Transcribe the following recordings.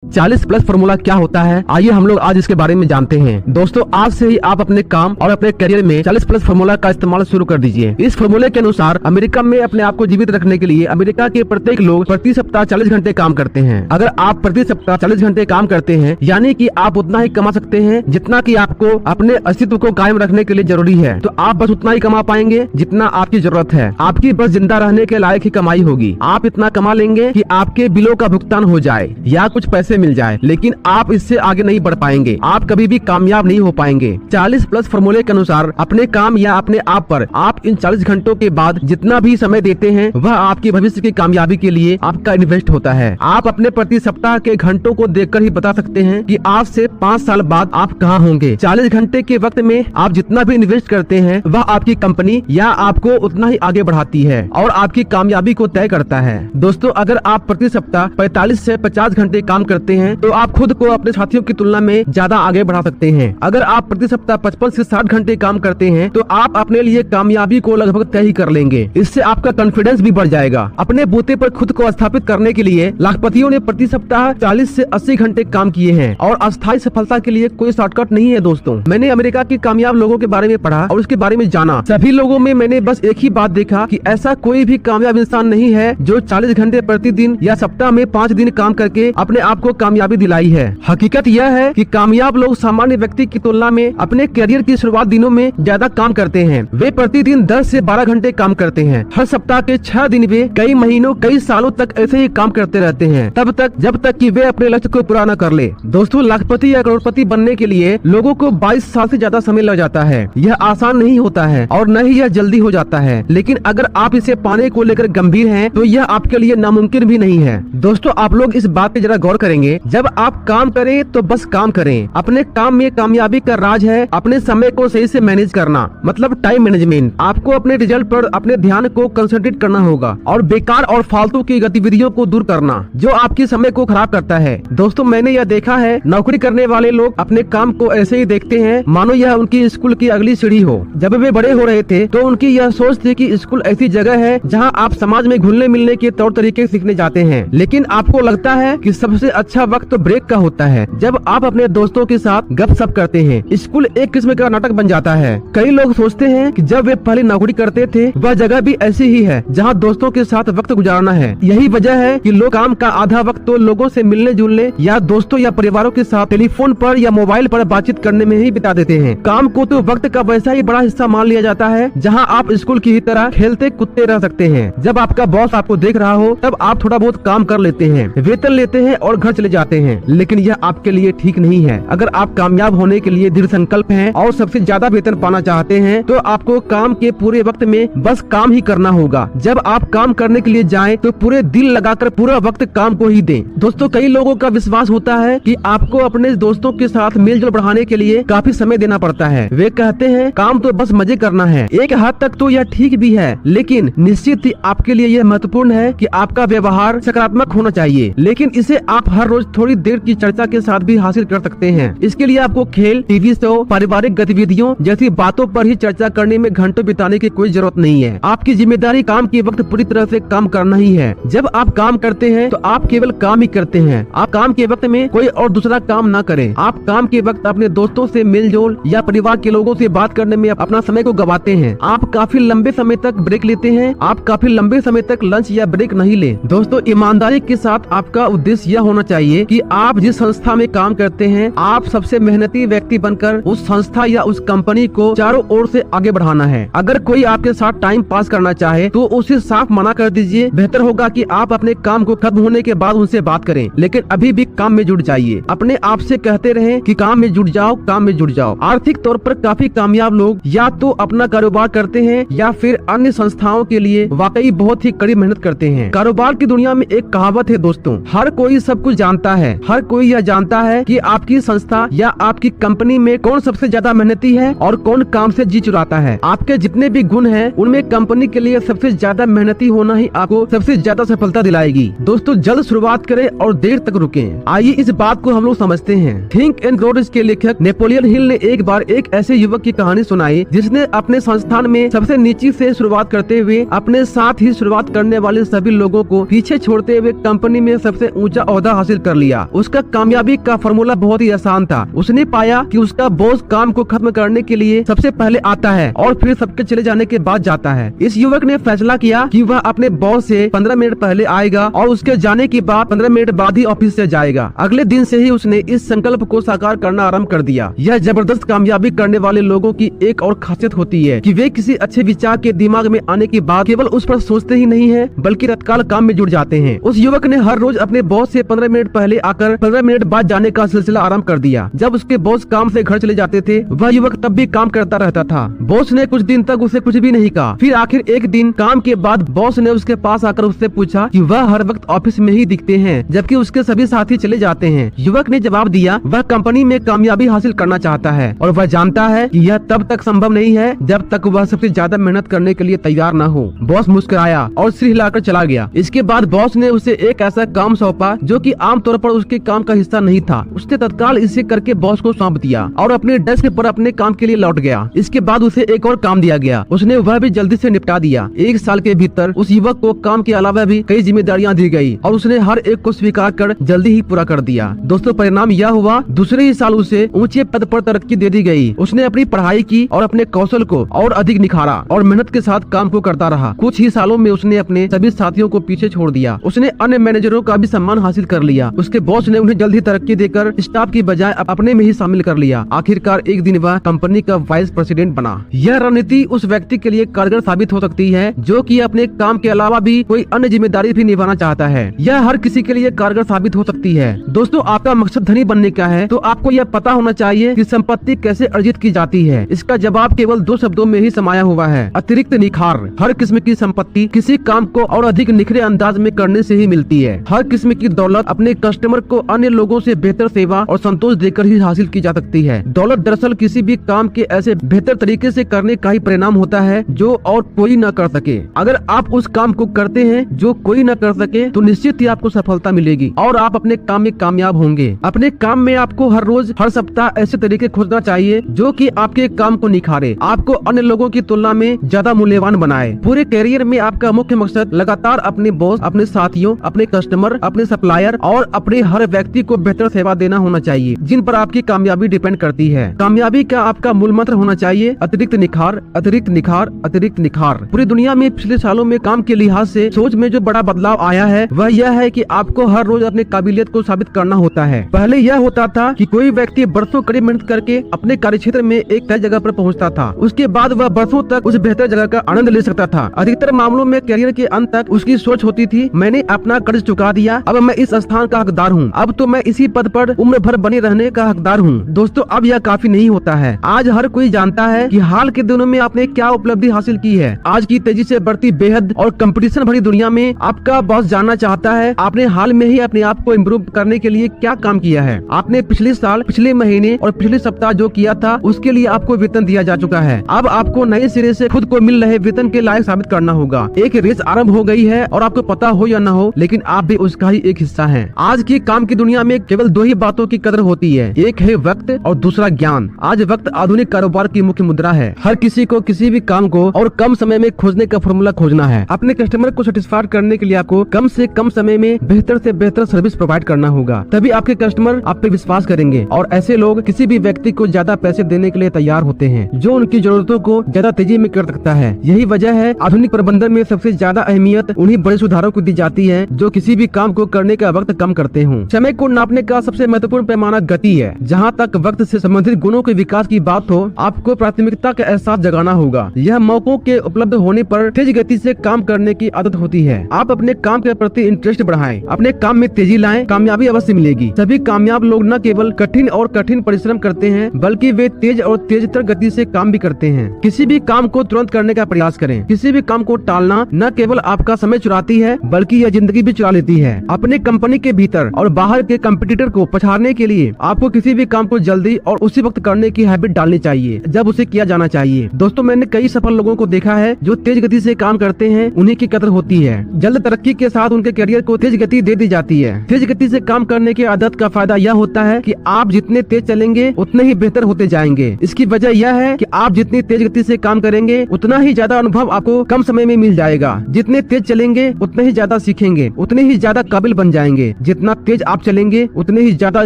40+ formula क्या होता है, आइए हम लोग आज इसके बारे में जानते हैं। दोस्तों, आज से ही आप अपने काम और अपने करियर में 40+ फॉर्मूला का इस्तेमाल शुरू कर दीजिए। इस फॉर्मूले के अनुसार अमेरिका में अपने आप को जीवित रखने के लिए अमेरिका के प्रत्येक लोग प्रति सप्ताह 40 घंटे काम करते हैं। अगर आप प्रति सप्ताह 40 घंटे काम करते हैं, यानी कि आप उतना ही कमा सकते हैं जितना कि आपको अपने अस्तित्व को कायम रखने के लिए जरूरी है। तो आप बस उतना ही कमा पाएंगे जितना आपकी जरूरत है। आपकी बस जिंदा रहने के लायक ही कमाई होगी। आप इतना कमा लेंगे कि आपके बिलों का भुगतान हो जाए या कुछ पैसे मिल जाए, लेकिन आप इससे आगे नहीं बढ़ पाएंगे। आप कभी भी कामयाब नहीं हो पाएंगे। 40+ फॉर्मूले के अनुसार अपने काम या अपने आप पर आप इन 40 घंटों के बाद जितना भी समय देते हैं, वह आपकी भविष्य की कामयाबी के लिए आपका इन्वेस्ट होता है। आप अपने प्रति सप्ताह के घंटों को देखकर ही बता सकते हैं कि आज से 5 साल बाद आप कहाँ होंगे। 40 घंटे के वक्त में आप जितना भी इन्वेस्ट करते हैं, वह आपकी कंपनी या आपको उतना ही आगे बढ़ाती है और आपकी कामयाबी को तय करता है। दोस्तों, अगर आप प्रति सप्ताह 45 से 50 घंटे काम करते हैं, तो आप खुद को अपने साथियों की तुलना में ज्यादा आगे बढ़ा सकते हैं। अगर आप प्रति सप्ताह 55 से 60 घंटे काम करते हैं, तो आप अपने लिए कामयाबी को लगभग तय ही कर लेंगे। इससे आपका कॉन्फिडेंस भी बढ़ जाएगा। अपने बूते पर खुद को स्थापित करने के लिए लाखपतियों ने प्रति सप्ताह 40 से 80 घंटे काम किए हैं और अस्थायी सफलता के लिए कोई शॉर्टकट नहीं है। दोस्तों, मैंने अमेरिका के कामयाब लोगों के बारे में पढ़ा और उसके बारे में जाना। सभी लोगों में मैंने बस एक ही बात देखा कि ऐसा कोई भी कामयाब इंसान नहीं है जो 40 घंटे प्रतिदिन या सप्ताह में 5 दिन काम करके अपने आप को कामयाबी दिलाई है। हकीकत यह है कि कामयाब लोग सामान्य व्यक्ति की तुलना में अपने करियर की शुरुआत दिनों में ज्यादा काम करते हैं। वे प्रतिदिन 10 से 12 घंटे काम करते हैं। हर सप्ताह के 6 दिन वे कई महीनों कई सालों तक ऐसे ही काम करते रहते हैं, तब तक जब तक कि वे अपने लक्ष्य को पूरा न कर ले। दोस्तों, लाखपति या करोड़पति बनने के लिए लोगों को 22 साल से ज्यादा समय लग जाता है। यह आसान नहीं होता है और न ही यह जल्दी हो जाता है, लेकिन अगर आप इसे पाने को लेकर गंभीर हैं, तो यह आपके लिए नामुमकिन भी नहीं है। दोस्तों, आप लोग इस बात पे जरा गौर करेंगे, जब आप काम करें तो बस काम करें। अपने काम में कामयाबी का राज है अपने समय को सही से मैनेज करना, मतलब टाइम मैनेजमेंट। आपको अपने रिजल्ट पर अपने ध्यान को कंसंट्रेट करना होगा और बेकार और फालतू की गतिविधियों को दूर करना जो आपके समय को खराब करता है। दोस्तों, मैंने यह देखा है, नौकरी करने वाले लोग अपने काम को ऐसे ही देखते हैं मानो यह उनकी स्कूल की अगली सीढ़ी हो। जब वे बड़े हो रहे थे तो उनकी यह सोच थी कि स्कूल ऐसी जगह है जहां आप समाज में घुलने मिलने के तौर तरीके सीखने जाते हैं, लेकिन आपको लगता है कि सबसे अच्छा वक्त तो ब्रेक का होता है, जब आप अपने दोस्तों के साथ गपशप करते हैं। स्कूल एक किस्म का नाटक बन जाता है। कई लोग सोचते हैं कि जब वे पहले नौकरी करते थे, वह जगह भी ऐसी ही है जहां दोस्तों के साथ वक्त गुजारना है। यही वजह है कि लोग काम का आधा वक्त तो लोगों से मिलने जुलने या दोस्तों या परिवारों के साथ टेलीफोन पर या मोबाइल पर बातचीत करने में ही बिता देते हैं। काम को तो वक्त का वैसा ही बड़ा हिस्सा मान लिया जाता है जहां आप स्कूल की ही तरह खेलते कूदते रह सकते हैं। जब आपका बॉस आपको देख रहा हो, तब आप थोड़ा बहुत काम कर लेते हैं, वेतन लेते हैं और घर चले जाते हैं, लेकिन यह आपके लिए ठीक नहीं है। अगर आप कामयाब होने के लिए दृढ़ संकल्प हैं और सबसे ज्यादा वेतन पाना चाहते हैं, तो आपको काम के पूरे वक्त में बस काम ही करना होगा। जब आप काम करने के लिए जाएं, तो पूरे दिल लगाकर पूरा वक्त काम को ही दें। दोस्तों, कई लोगों का विश्वास होता है कि आपको अपने दोस्तों के साथ मेलजोल बढ़ाने के लिए काफी समय देना पड़ता है। वे कहते हैं काम तो बस मजे करना है। एक हद तक तो यह ठीक भी है, लेकिन निश्चित ही आपके लिए यह महत्वपूर्ण है कि आपका व्यवहार सकारात्मक होना चाहिए, लेकिन इसे आप हर रोज थोड़ी देर की चर्चा के साथ भी हासिल कर सकते हैं। इसके लिए आपको खेल, टीवी शो, पारिवारिक गतिविधियों जैसी बातों पर ही चर्चा करने में घंटों बिताने की कोई जरूरत नहीं है। आपकी जिम्मेदारी काम के वक्त पूरी तरह से काम करना ही है। जब आप काम करते हैं तो आप केवल काम ही करते हैं। आप काम के वक्त में कोई और दूसरा काम ना करें। आप काम के वक्त अपने दोस्तों से मेलजोल या परिवार के लोगों से बात करने में अपना समय को गवाते हैं। आप काफी लंबे समय तक ब्रेक लेते हैं। आप काफी लंबे समय तक लंच या ब्रेक नहीं ले। दोस्तों, ईमानदारी के साथ आपका उद्देश्य यह होना चाहिए कि आप जिस संस्था में काम करते हैं, आप सबसे मेहनती व्यक्ति बनकर उस संस्था या उस कंपनी को चारों ओर से आगे बढ़ाना है। अगर कोई आपके साथ टाइम पास करना चाहे तो उसे साफ मना कर दीजिए। बेहतर होगा कि आप अपने काम को खत्म होने के बाद उनसे बात करें, लेकिन अभी भी काम में जुट जाइए। अपने आप से कहते रहें कि काम में जुट जाओ, काम में जुट जाओ। आर्थिक तौर पर काफी कामयाब लोग या तो अपना कारोबार करते हैं या फिर अन्य संस्थाओं के लिए वाकई बहुत ही कड़ी मेहनत करते हैं। कारोबार की दुनिया में एक कहावत है दोस्तों, हर कोई सब कुछ जानता है। हर कोई यह जानता है कि आपकी संस्था या आपकी कंपनी में कौन सबसे ज्यादा मेहनती है और कौन काम से जी चुराता है। आपके जितने भी गुण हैं, उनमें कंपनी के लिए सबसे ज्यादा मेहनती होना ही आपको सबसे ज्यादा सफलता दिलाएगी। दोस्तों, जल्द शुरुआत करें और देर तक रुकें। आइए इस बात को हम लोग समझते हैं। थिंक एंड ग्रो रिच के लेखक नेपोलियन हिल ने एक बार एक ऐसे युवक की कहानी सुनाई जिसने अपने संस्थान में सबसे नीचे से शुरुआत करते हुए अपने साथ ही शुरुआत करने वाले सभी लोगों को पीछे छोड़ते हुए कंपनी में सबसे ऊंचा ओहदा हासिल कर लिया। उसका कामयाबी का फॉर्मूला बहुत ही आसान था। उसने पाया कि उसका बॉस काम को खत्म करने के लिए सबसे पहले आता है और फिर सबके चले जाने के बाद जाता है। इस युवक ने फैसला किया कि वह अपने बॉस से 15 मिनट पहले आएगा और उसके जाने के बाद 15 मिनट बाद ही ऑफिस से जाएगा। अगले दिन से ही उसने इस संकल्प को साकार करना आरंभ कर दिया। यह जबरदस्त कामयाबी करने वाले लोगों की एक और खासियत होती है कि वे किसी अच्छे विचार के दिमाग में आने के बाद केवल उस पर सोचते ही नहीं है बल्कि तत्काल काम में जुट जाते हैं। उस युवक ने हर रोज अपने बॉस से 15 मिनट पहले आकर 15 मिनट बाद जाने का सिलसिला आरंभ कर दिया। जब उसके बॉस काम से घर चले जाते थे वह युवक तब भी काम करता रहता था। बॉस ने कुछ दिन तक उसे कुछ भी नहीं कहा। फिर आखिर एक दिन काम के बाद बॉस ने उसके पास आकर उससे पूछा कि वह हर वक्त ऑफिस में ही दिखते हैं जबकि उसके सभी साथी चले जाते हैं। युवक ने जवाब दिया वह कंपनी में कामयाबी हासिल करना चाहता है और वह जानता है कि यह तब तक संभव नहीं है जब तक वह सबसे ज्यादा मेहनत करने के लिए तैयार न हो। बॉस मुस्कुराया और सिर हिलाकर चला गया। इसके बाद बॉस ने उसे एक ऐसा काम सौंपा जो कि आमतौर पर उसके काम का हिस्सा नहीं था। उसने तत्काल इसे करके बॉस को सौंप दिया और अपने डेस्क पर अपने काम के लिए लौट गया। इसके बाद उसे एक और काम दिया गया। उसने वह भी जल्दी से निपटा दिया। एक साल के भीतर उस युवक को काम के अलावा भी कई जिम्मेदारियां दी गई और उसने हर एक को स्वीकार कर जल्दी ही पूरा कर दिया। दोस्तों परिणाम यह हुआ दूसरे ही साल उसे ऊंचे पद पर तरक्की दे दी गई। उसने अपनी पढ़ाई की और अपने कौशल को और अधिक निखारा और मेहनत के साथ काम को करता रहा। कुछ ही सालों में उसने अपने सभी साथियों को पीछे छोड़ दिया। उसने अन्य मैनेजरों का भी सम्मान हासिल कर लिया। उसके बॉस ने उन्हें जल्दी तरक्की देकर स्टाफ की बजाय अपने में ही शामिल कर लिया। आखिरकार एक दिन वह कंपनी का वाइस प्रेसिडेंट बना। यह रणनीति उस व्यक्ति के लिए कारगर साबित हो सकती है जो कि अपने काम के अलावा भी कोई अन्य जिम्मेदारी भी निभाना चाहता है। यह हर किसी के लिए कारगर साबित हो सकती है। दोस्तों आपका मकसद धनी बनने का है तो आपको यह पता होना चाहिए कि संपत्ति कैसे अर्जित की जाती है। इसका जवाब केवल 2 शब्दों में ही समाया हुआ है, अतिरिक्त निखार। हर किस्म की संपत्ति किसी काम को और अधिक निखरे अंदाज में करने से ही मिलती है। हर किस्म की दौलत अपने कस्टमर को अन्य लोगों से बेहतर सेवा और संतोष देकर ही हासिल की जा सकती है। दौलत दरअसल किसी भी काम के ऐसे बेहतर तरीके से करने का ही परिणाम होता है जो और कोई न कर सके। अगर आप उस काम को करते हैं जो कोई न कर सके तो निश्चित ही आपको सफलता मिलेगी और आप अपने काम में कामयाब होंगे। अपने काम में आपको हर रोज हर सप्ताह ऐसे तरीके खोजना चाहिए जो कि आपके काम को निखारे, आपको अन्य लोगों की तुलना में ज्यादा मूल्यवान बनाए। पूरे कैरियर में आपका मुख्य मकसद लगातार अपने बॉस, अपने साथियों, अपने कस्टमर, अपने सप्लायर और अपने हर व्यक्ति को बेहतर सेवा देना होना चाहिए जिन पर आपकी कामयाबी डिपेंड करती है। कामयाबी का आपका मूल मंत्र होना चाहिए अतिरिक्त निखार, अतिरिक्त निखार, अतिरिक्त निखार। पूरी दुनिया में पिछले सालों में काम के लिहाज से सोच में जो बड़ा बदलाव आया है वह यह है कि आपको हर रोज अपने काबिलियत को साबित करना होता है। पहले यह होता था कि कोई व्यक्ति बरसों कड़ी मेहनत करके अपने कार्यक्षेत्र में एक तय जगह पर पहुंचता था। उसके बाद वह बरसों तक उस बेहतर जगह का आनंद ले सकता था। अधिकतर मामलों में करियर के अंत तक उसकी सोच होती थी मैंने अपना कर्ज चुका दिया, अब मैं इस स्थान का हकदार हूँ, अब तो मैं इसी पद पर उम्र भर बने रहने का हकदार हूँ। दोस्तों अब यह काफी नहीं होता है। आज हर कोई जानता है कि हाल के दिनों में आपने क्या उपलब्धि हासिल की है। आज की तेजी से बढ़ती बेहद और कंपटीशन भरी दुनिया में आपका बॉस जानना चाहता है आपने हाल में ही अपने आप को इम्प्रूव करने के लिए क्या काम किया है। आपने पिछले साल, पिछले महीने और पिछले सप्ताह जो किया था उसके लिए आपको वेतन दिया जा चुका है। अब आपको नए सिरे से खुद को मिल रहे वेतन के लायक साबित करना होगा। एक रेस आरंभ हो गई है और आपको पता हो या न हो लेकिन आप भी उसका ही एक हिस्सा हैं। आज की काम की दुनिया में केवल 2 ही बातों की कदर होती है, एक है वक्त और दूसरा ज्ञान। आज वक्त आधुनिक कारोबार की मुख्य मुद्रा है। हर किसी को किसी भी काम को और कम समय में खोजने का फॉर्मूला खोजना है। अपने कस्टमर को सेटिस्फाई करने के लिए आपको कम से कम समय में बेहतर से बेहतर सर्विस प्रोवाइड करना होगा, तभी आपके कस्टमर आप पे विश्वास करेंगे और ऐसे लोग किसी भी व्यक्ति को ज्यादा पैसे देने के लिए तैयार होते हैं जो उनकी जरूरतों को ज्यादा तेजी में कर सकता है। यही वजह है आधुनिक प्रबंधन में सबसे ज्यादा अहमियत उन्हीं बड़े सुधारों को दी जाती है जो किसी भी काम को करने का वक्त कम करते हों। समय को नापने का सबसे महत्वपूर्ण पैमाना गति है। जहाँ तक वक्त से संबंधित गुणों के विकास की बात हो आपको प्राथमिकता का एहसास जगाना होगा। यह मौकों के उपलब्ध होने पर तेज गति से काम करने की आदत होती है। आप अपने काम के प्रति इंटरेस्ट बढ़ाएं, अपने काम में तेजी लाएं, कामयाबी अवश्य मिलेगी। सभी कामयाब लोग न केवल कठिन परिश्रम करते हैं बल्कि वे तेज और तेजतर गति से काम भी करते हैं। किसी भी काम को तुरंत करने का प्रयास करें। किसी भी काम को टालना न केवल आपका समय चुराती है बल्कि यह जिंदगी भी चुरा लेती है। अपने कंपनी के भीतर और बाहर के कंपटीटर को पछाड़ने के लिए आपको किसी भी काम को जल्दी और उसी वक्त करने की हैबिट डालनी चाहिए जब उसे किया जाना चाहिए। दोस्तों मैंने कई सफल लोगों को देखा है जो तेज गति से काम करते हैं, उन्हीं की कदर होती है। जल्द तरक्की के साथ उनके करियर को तेज गति दे दी जाती है। तेज गति से काम करने की आदत का फायदा यह होता है कि आप जितने तेज चलेंगे उतने ही बेहतर होते जाएंगे। इसकी वजह यह है कि आप जितनी तेज गति से काम करेंगे उतना ही ज्यादा अनुभव आपको कम समय में मिल जाएगा। जितने तेज चलेंगे उतने ही ज्यादा सीखेंगे, उतने ही ज्यादा काबिल बन जाएंगे। जितना तेज आप चलेंगे उतने ही ज्यादा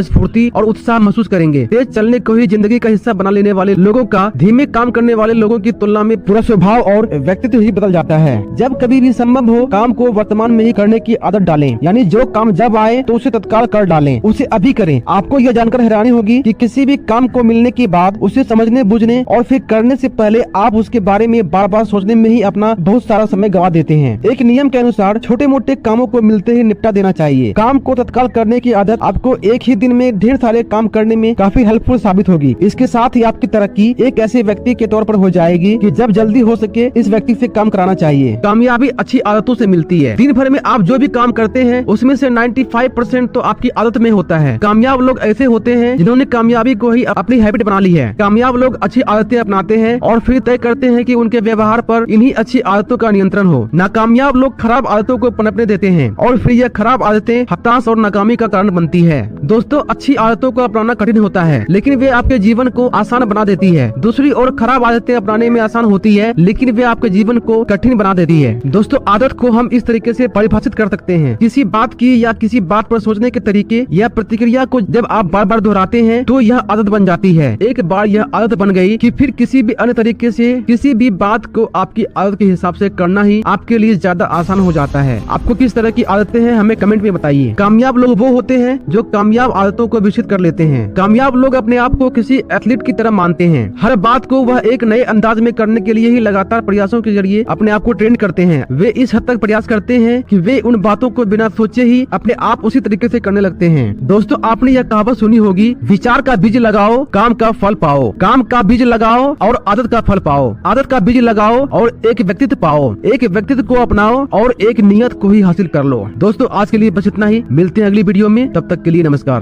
स्फूर्ति और उत्साह महसूस करेंगे। तेज चलने को ही जिंदगी का हिस्सा बना लेने वाले लोगों का धीमे काम करने वाले लोगों की तुलना में पूरा स्वभाव और व्यक्तित्व ही बदल जाता है। जब कभी भी संभव हो काम को वर्तमान में ही करने की आदत डालें, यानी जो काम जब आए तो उसे तत्काल कर डालें, उसे अभी करें। आपको यह जानकर हैरानी होगी कि किसी भी काम को मिलने के बाद उसे समझने बुझने और फिर करने से पहले आप उसके बारे में बार बार सोचने में ही अपना बहुत सारा समय गवा देते हैं। एक नियम के अनुसार छोटे मोटे कामों को मिलते ही निपटा देना चाहिए। काम को तत्काल करने की आदत आपको एक ही दिन में ढेर सारे काम करने में काफी हेल्पफुल साबित होगी। इसके साथ ही आपकी तरक्की एक ऐसे व्यक्ति के तौर पर हो जाएगी कि जब जल्दी हो सके इस व्यक्ति से काम कराना चाहिए। कामयाबी अच्छी आदतों से मिलती है। दिन भर में आप जो भी काम करते हैं उसमें से 95% तो आपकी आदत में होता है। कामयाब लोग ऐसे होते हैं जिन्होंने कामयाबी को ही अपनी हैबिट बना ली है। कामयाब लोग अच्छी आदतें अपनाते हैं और फिर तय करते हैं कि उनके व्यवहार पर इन्हीं अच्छी आदतों का नियंत्रण हो। नाकामयाब लोग खराब आदतों को पनपने देते हैं और फिर यह खराब आदतें हताश और नाकामी का कारण बनती है। दोस्तों, अच्छी आदतों को अपनाना कठिन होता है लेकिन वे आपके जीवन को आसान बना देती है। दूसरी ओर खराब आदतें अपनाने में आसान होती है लेकिन वे आपके जीवन को कठिन बना देती है। दोस्तों, आदत को हम इस तरीके से परिभाषित कर सकते हैं, किसी बात की या किसी बात पर सोचने के तरीके या प्रतिक्रिया को जब आप बार बार दोहराते हैं तो यह आदत बन जाती है। एक बार यह आदत बन गई कि फिर किसी भी अन्य तरीके से किसी भी बात को आपकी आदत के हिसाब से करना ही आपके लिए ज्यादा आसान हो जाता है। आपको किस तरह की आदतें हैं हमें कमेंट में बताइए। कामयाब लोग वो होते हैं जो कामयाब आदतों को विकसित कर लेते हैं। कामयाब लोग अपने आप को किसी एथलीट की तरह मानते हैं। हर बात को वह एक नए अंदाज में करने के लिए ही लगातार प्रयासों के जरिए अपने आप को ट्रेन करते हैं। वे इस हद तक प्रयास करते हैं कि वे उन बातों को बिना सोचे ही अपने आप उसी तरीके से करने लगते हैं। दोस्तों, आपने यह कहावत सुनी होगी, विचार का बीज लगाओ काम का फल पाओ। काम का बीज लगाओ और आदत का फल पाओ। आदत का बीज लगाओ और एक व्यक्तित्व पाओ। एक व्यक्तित्व को अपनाओ और एक नियत को ही हासिल कर लो। दोस्तों, आज के लिए बस इतना ही। मिलते हैं अगली वीडियो में, तब तक के लिए नमस्कार।